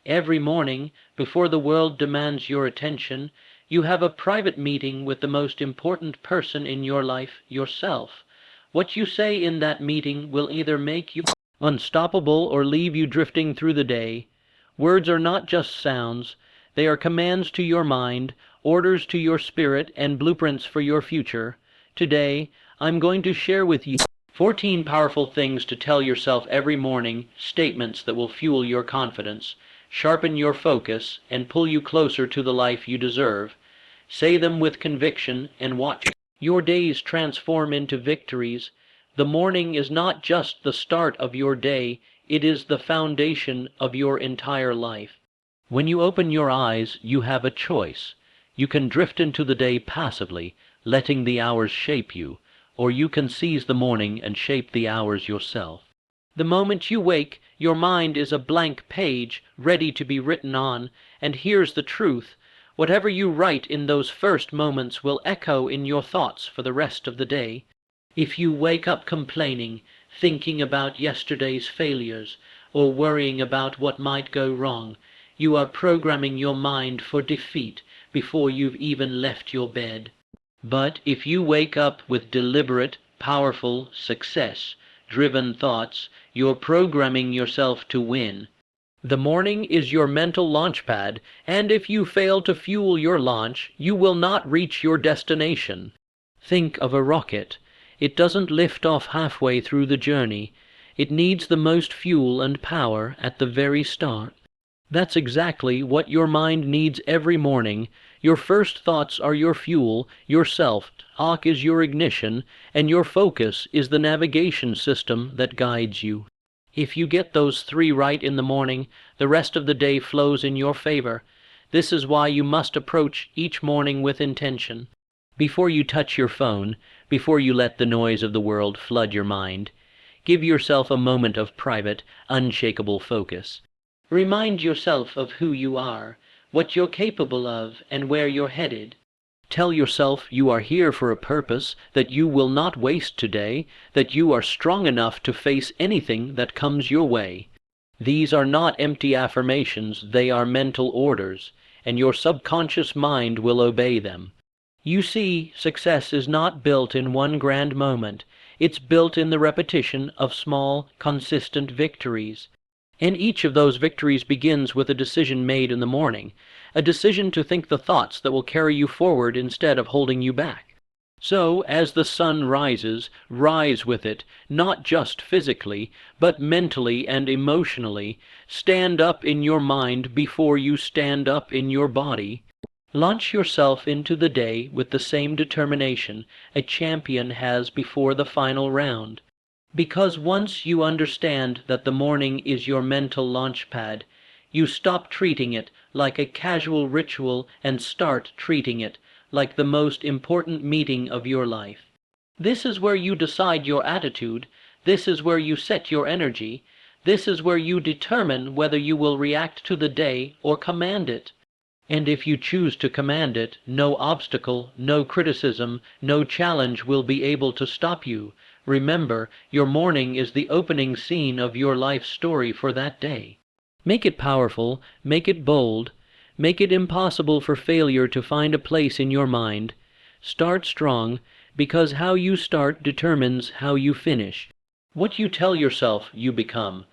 Every morning, before the world demands your attention, you have a private meeting with the most important person in your life, yourself. What you say in that meeting will either make you unstoppable or leave you drifting through the day. Words are not just sounds. They are commands to your mind, orders to your spirit, and blueprints for your future. Today, I'm going to share with you 14 powerful things to tell yourself every morning, statements that will fuel your confidence, sharpen your focus, and pull you closer to the life you deserve. Say them with conviction and watch your days transform into victories. The morning is not just the start of your day, it is the foundation of your entire life. When you open your eyes, you have a choice. You can drift into the day passively, letting the hours shape you, or you can seize the morning and shape the hours yourself. The moment you wake, your mind is a blank page ready to be written on, and here's the truth. Whatever you write in those first moments will echo in your thoughts for the rest of the day. If you wake up complaining, thinking about yesterday's failures, or worrying about what might go wrong, you are programming your mind for defeat before you've even left your bed. But if you wake up with deliberate, powerful, success-driven thoughts, you're programming yourself to win. The morning is your mental launchpad, and if you fail to fuel your launch, you will not reach your destination. Think of a rocket. It doesn't lift off halfway through the journey. It needs the most fuel and power at the very start. That's exactly what your mind needs every morning. Your first thoughts are your fuel, your self-talk is your ignition, and your focus is the navigation system that guides you. If you get those 3 right in the morning, the rest of the day flows in your favor. This is why you must approach each morning with intention. Before you touch your phone, before you let the noise of the world flood your mind, give yourself a moment of private, unshakable focus. Remind yourself of who you are, what you're capable of, and where you're headed. Tell yourself you are here for a purpose, that you will not waste today, that you are strong enough to face anything that comes your way. These are not empty affirmations, they are mental orders, and your subconscious mind will obey them. You see, success is not built in one grand moment. It's built in the repetition of small, consistent victories. And each of those victories begins with a decision made in the morning, a decision to think the thoughts that will carry you forward instead of holding you back. So, as the sun rises, rise with it, not just physically, but mentally and emotionally. Stand up in your mind before you stand up in your body. Launch yourself into the day with the same determination a champion has before the final round. Because once you understand that the morning is your mental launchpad, you stop treating it like a casual ritual and start treating it like the most important meeting of your life. This is where you decide your attitude. This is where you set your energy. This is where you determine whether you will react to the day or command it. And if you choose to command it, no obstacle, no criticism, no challenge will be able to stop you. Remember, your morning is the opening scene of your life story for that day. Make it powerful, make it bold, make it impossible for failure to find a place in your mind. Start strong, because how you start determines how you finish. What you tell yourself, you become.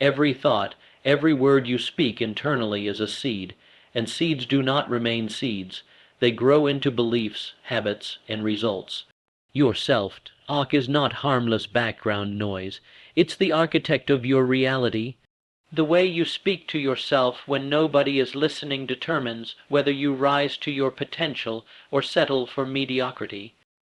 Every thought, every word you speak internally is a seed, and seeds do not remain seeds. They grow into beliefs, habits, and results. Your self-talk is not harmless background noise. It's the architect of your reality. The way you speak to yourself when nobody is listening determines whether you rise to your potential or settle for mediocrity.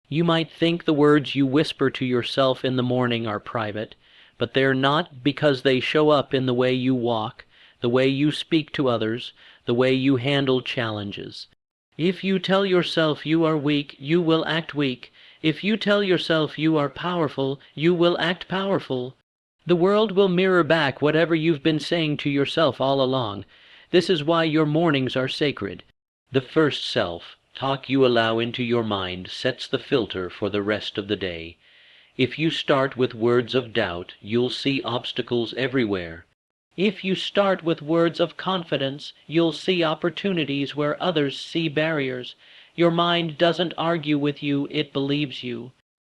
You might think the words you whisper to yourself in the morning are private, but they're not, because they show up in the way you walk, the way you speak to others, the way you handle challenges. If you tell yourself you are weak, you will act weak. If you tell yourself you are powerful, you will act powerful. The world will mirror back whatever you've been saying to yourself all along. This is why your mornings are sacred. The first self-talk you allow into your mind sets the filter for the rest of the day. If you start with words of doubt, you'll see obstacles everywhere. If you start with words of confidence, you'll see opportunities where others see barriers. Your mind doesn't argue with you, it believes you.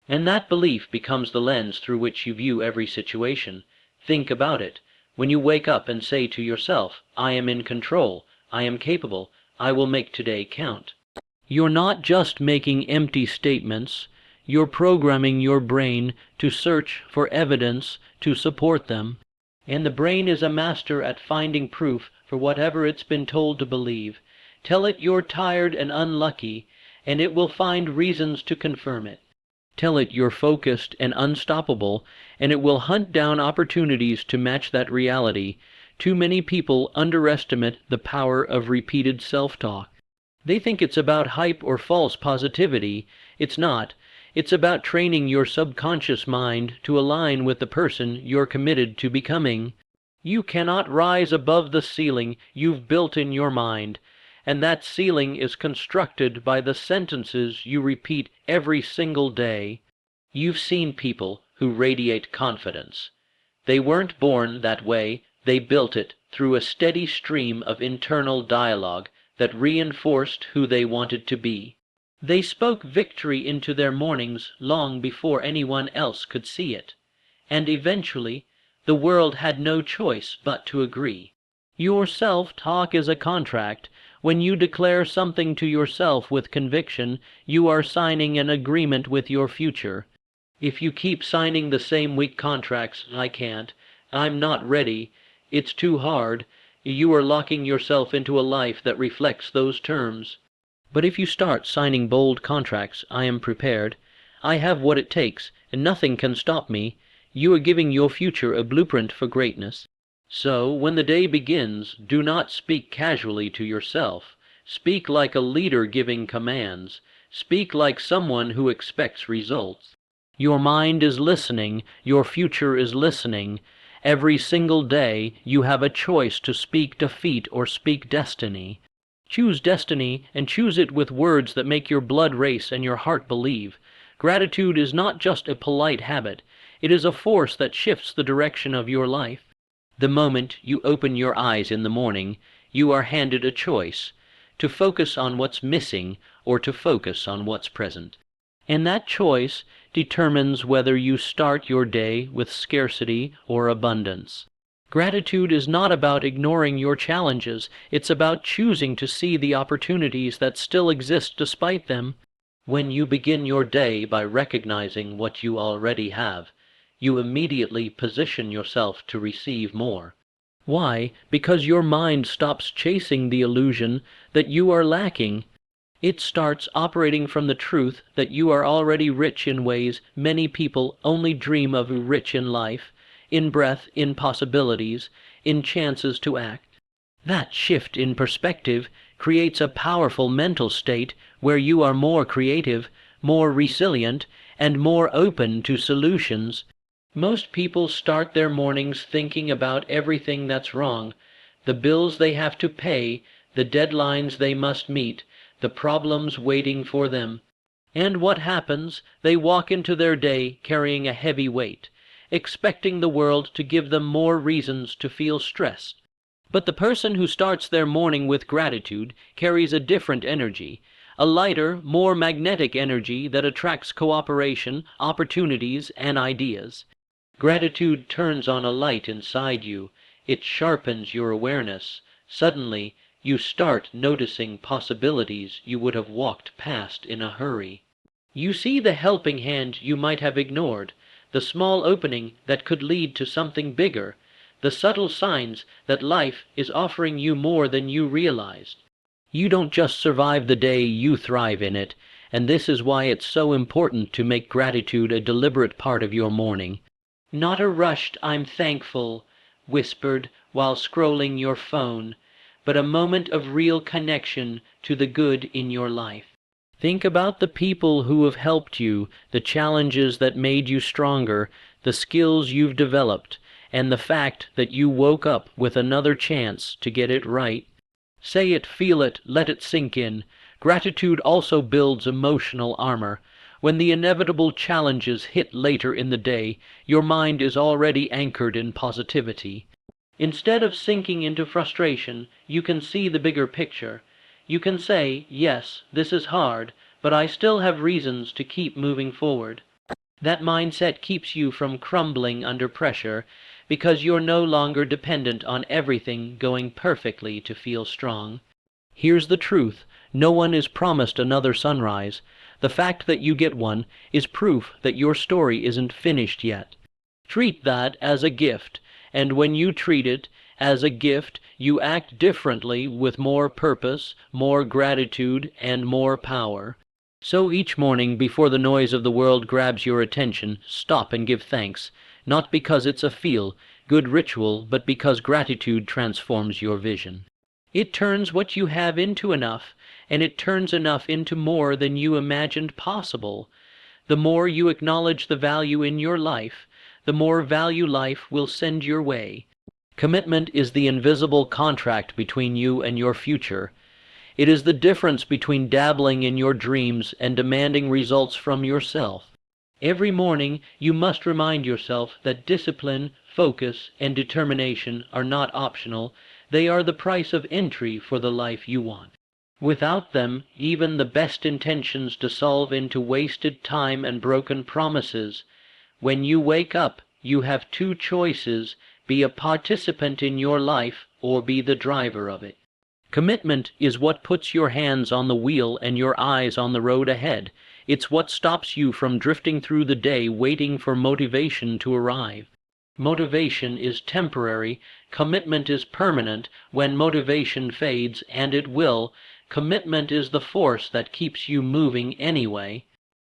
And that belief becomes the lens through which you view every situation. Think about it. When you wake up and say to yourself, I am in control, I am capable, I will make today count. You're not just making empty statements, you're programming your brain to search for evidence to support them. And the brain is a master at finding proof for whatever it's been told to believe. Tell it you're tired and unlucky, and it will find reasons to confirm it. Tell it you're focused and unstoppable, and it will hunt down opportunities to match that reality. Too many people underestimate the power of repeated self-talk. They think it's about hype or false positivity. It's not. It's about training your subconscious mind to align with the person you're committed to becoming. You cannot rise above the ceiling you've built in your mind, and that ceiling is constructed by the sentences you repeat every single day. You've seen people who radiate confidence. They weren't born that way, they built it through a steady stream of internal dialogue that reinforced who they wanted to be. They spoke victory into their mornings long before anyone else could see it, and eventually the world had no choice but to agree. Your self-talk is a contract. When you declare something to yourself with conviction, you are signing an agreement with your future. If you keep signing the same weak contracts, I can't, I'm not ready, it's too hard, you are locking yourself into a life that reflects those terms. But if you start signing bold contracts, I am prepared, I have what it takes, and nothing can stop me, you are giving your future a blueprint for greatness. So, when the day begins, do not speak casually to yourself. Speak like a leader giving commands. Speak like someone who expects results. Your mind is listening, your future is listening. Every single day you have a choice to speak defeat or speak destiny. Choose destiny, and choose it with words that make your blood race and your heart believe. Gratitude is not just a polite habit, it is a force that shifts the direction of your life. The moment you open your eyes in the morning, you are handed a choice, to focus on what's missing or to focus on what's present. And that choice determines whether you start your day with scarcity or abundance. Gratitude is not about ignoring your challenges, it's about choosing to see the opportunities that still exist despite them. When you begin your day by recognizing what you already have, you immediately position yourself to receive more. Why? Because your mind stops chasing the illusion that you are lacking. It starts operating from the truth that you are already rich in ways many people only dream of rich in life, in breadth, in possibilities, in chances to act. That shift in perspective creates a powerful mental state where you are more creative, more resilient, and more open to solutions. Most people start their mornings thinking about everything that's wrong, the bills they have to pay, the deadlines they must meet, the problems waiting for them. And what happens? They walk into their day carrying a heavy weight, expecting the world to give them more reasons to feel stressed. But the person who starts their morning with gratitude carries a different energy, a lighter, more magnetic energy that attracts cooperation, opportunities, and ideas. Gratitude turns on a light inside you. It sharpens your awareness. Suddenly, you start noticing possibilities you would have walked past in a hurry. You see the helping hand you might have ignored, the small opening that could lead to something bigger, the subtle signs that life is offering you more than you realized. You don't just survive the day, you thrive in it, and this is why it's so important to make gratitude a deliberate part of your morning. Not a rushed "I'm thankful" whispered while scrolling your phone, but a moment of real connection to the good in your life. Think about the people who have helped you, the challenges that made you stronger, the skills you've developed, and the fact that you woke up with another chance to get it right. Say it, feel it, let it sink in. Gratitude also builds emotional armor. When the inevitable challenges hit later in the day, your mind is already anchored in positivity. Instead of sinking into frustration, you can see the bigger picture. You can say, yes, this is hard, but I still have reasons to keep moving forward. That mindset keeps you from crumbling under pressure because you're no longer dependent on everything going perfectly to feel strong. Here's the truth. No one is promised another sunrise. The fact that you get one is proof that your story isn't finished yet. Treat that as a gift, and when you treat it as a gift, you act differently with more purpose, more gratitude, and more power. So each morning, before the noise of the world grabs your attention, stop and give thanks, not because it's a feel-good ritual, but because gratitude transforms your vision. It turns what you have into enough, and it turns enough into more than you imagined possible. The more you acknowledge the value in your life, the more value life will send your way. Commitment is the invisible contract between you and your future. It is the difference between dabbling in your dreams and demanding results from yourself. Every morning you must remind yourself that discipline, focus, and determination are not optional. They are the price of entry for the life you want. Without them, even the best intentions dissolve into wasted time and broken promises. When you wake up, you have two choices: be a participant in your life or be the driver of it. Commitment is what puts your hands on the wheel and your eyes on the road ahead. It's what stops you from drifting through the day waiting for motivation to arrive. Motivation is temporary, commitment is permanent. When motivation fades, and it will, commitment is the force that keeps you moving anyway.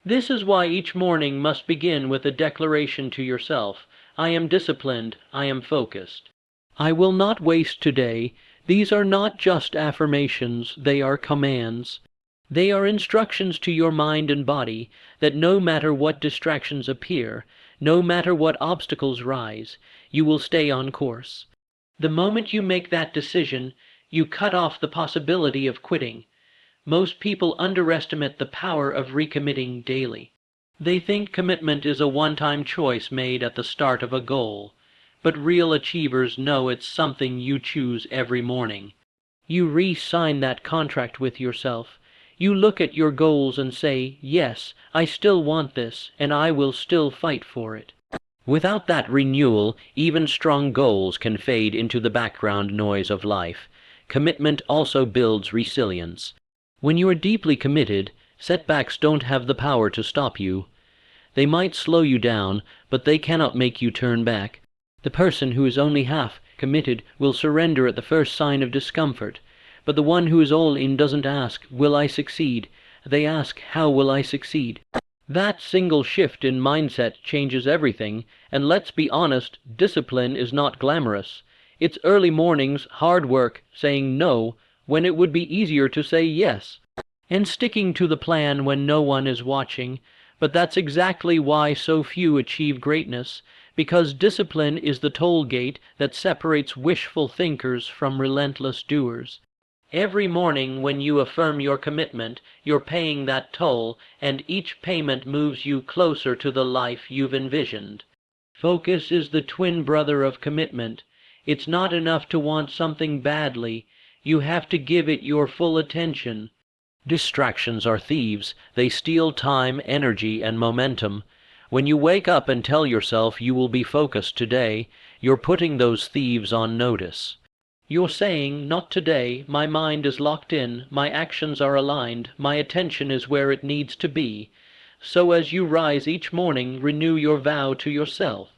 This is why each morning must begin with a declaration to yourself: I am disciplined, I am focused. I will not waste today. These are not just affirmations, they are commands. They are instructions to your mind and body that no matter what distractions appear, no matter what obstacles rise, you will stay on course. The moment you make that decision, you cut off the possibility of quitting. Most people underestimate the power of recommitting daily. They think commitment is a one-time choice made at the start of a goal. But real achievers know it's something you choose every morning. You re-sign that contract with yourself. You look at your goals and say, yes, I still want this, and I will still fight for it. Without that renewal, even strong goals can fade into the background noise of life. Commitment also builds resilience. When you are deeply committed, setbacks don't have the power to stop you. They might slow you down, but they cannot make you turn back. The person who is only half committed will surrender at the first sign of discomfort, but the one who is all in doesn't ask, will I succeed? They ask, how will I succeed? That single shift in mindset changes everything, and let's be honest, discipline is not glamorous. It's early mornings, hard work, saying no when it would be easier to say yes, and sticking to the plan when no one is watching. But that's exactly why so few achieve greatness, because discipline is the toll gate that separates wishful thinkers from relentless doers. Every morning when you affirm your commitment, you're paying that toll, and each payment moves you closer to the life you've envisioned. Focus is the twin brother of commitment. It's not enough to want something badly. You have to give it your full attention. Distractions are thieves. They steal time, energy, and momentum. When you wake up and tell yourself you will be focused today, you're putting those thieves on notice. You're saying, not today, my mind is locked in, my actions are aligned, my attention is where it needs to be. So as you rise each morning, renew your vow to yourself.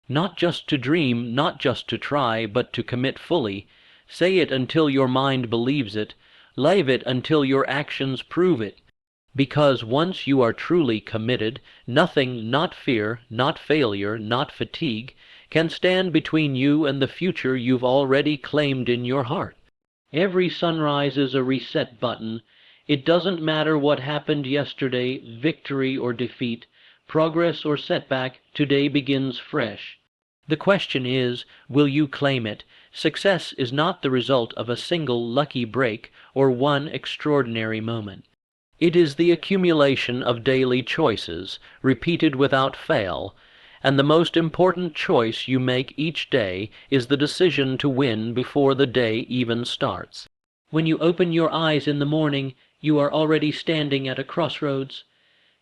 Not just to dream, not just to try, but to commit fully. Say it until your mind believes it. Live it until your actions prove it. Because once you are truly committed, nothing, not fear, not failure, not fatigue, can stand between you and the future you've already claimed in your heart. Every sunrise is a reset button. It doesn't matter what happened yesterday, victory or defeat, progress or setback, today begins fresh. The question is, will you claim it? Success is not the result of a single lucky break or one extraordinary moment. It is the accumulation of daily choices, repeated without fail. and the most important choice you make each day is the decision to win before the day even starts. When you open your eyes in the morning, you are already standing at a crossroads.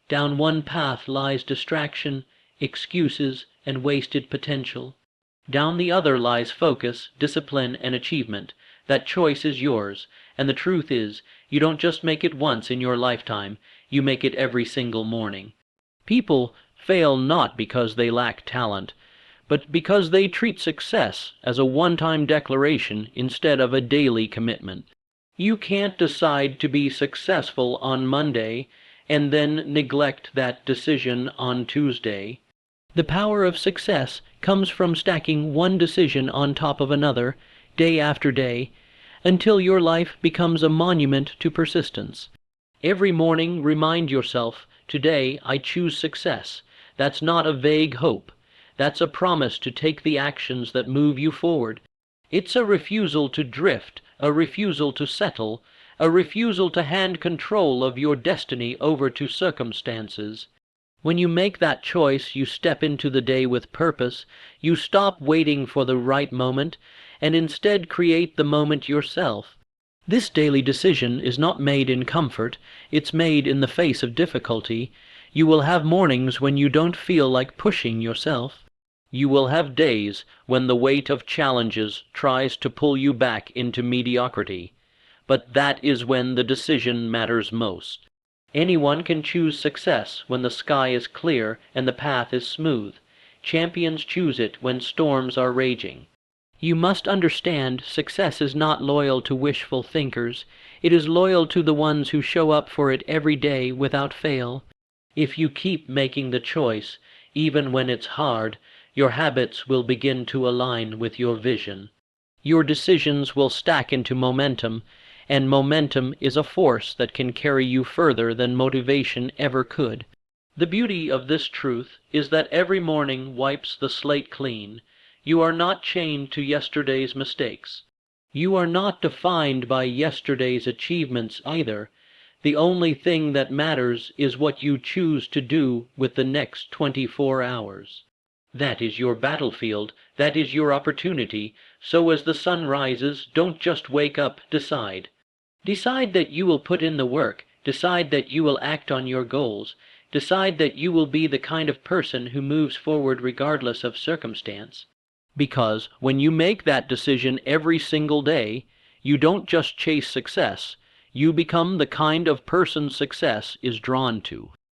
Down one path lies distraction, excuses, and wasted potential. Down the other lies focus, discipline, and achievement. That choice is yours, and the truth is, you don't just make it once in your lifetime, you make it every single morning. People fail not because they lack talent, but because they treat success as a one-time declaration instead of a daily commitment. You can't decide to be successful on Monday and then neglect that decision on Tuesday. The power of success comes from stacking one decision on top of another, day after day, until your life becomes a monument to persistence. Every morning remind yourself, today I choose success. That's not a vague hope. That's a promise to take the actions that move you forward. It's a refusal to drift, a refusal to settle, a refusal to hand control of your destiny over to circumstances. When you make that choice, you step into the day with purpose. You stop waiting for the right moment, and instead create the moment yourself. This daily decision is not made in comfort, it's made in the face of difficulty. You will have mornings when you don't feel like pushing yourself. You will have days when the weight of challenges tries to pull you back into mediocrity. But that is when the decision matters most. Anyone can choose success when the sky is clear and the path is smooth. Champions choose it when storms are raging. You must understand, success is not loyal to wishful thinkers. It is loyal to the ones who show up for it every day without fail. If you keep making the choice, even when it's hard, your habits will begin to align with your vision. Your decisions will stack into momentum, and momentum is a force that can carry you further than motivation ever could. The beauty of this truth is that every morning wipes the slate clean. You are not chained to yesterday's mistakes. You are not defined by yesterday's achievements either. The only thing that matters is what you choose to do with the next 24 hours. That is your battlefield. That is your opportunity. So as the sun rises, don't just wake up, decide. Decide that you will put in the work. Decide that you will act on your goals. Decide that you will be the kind of person who moves forward regardless of circumstance. Because when you make that decision every single day, you don't just chase success, you become the kind of person success is drawn to.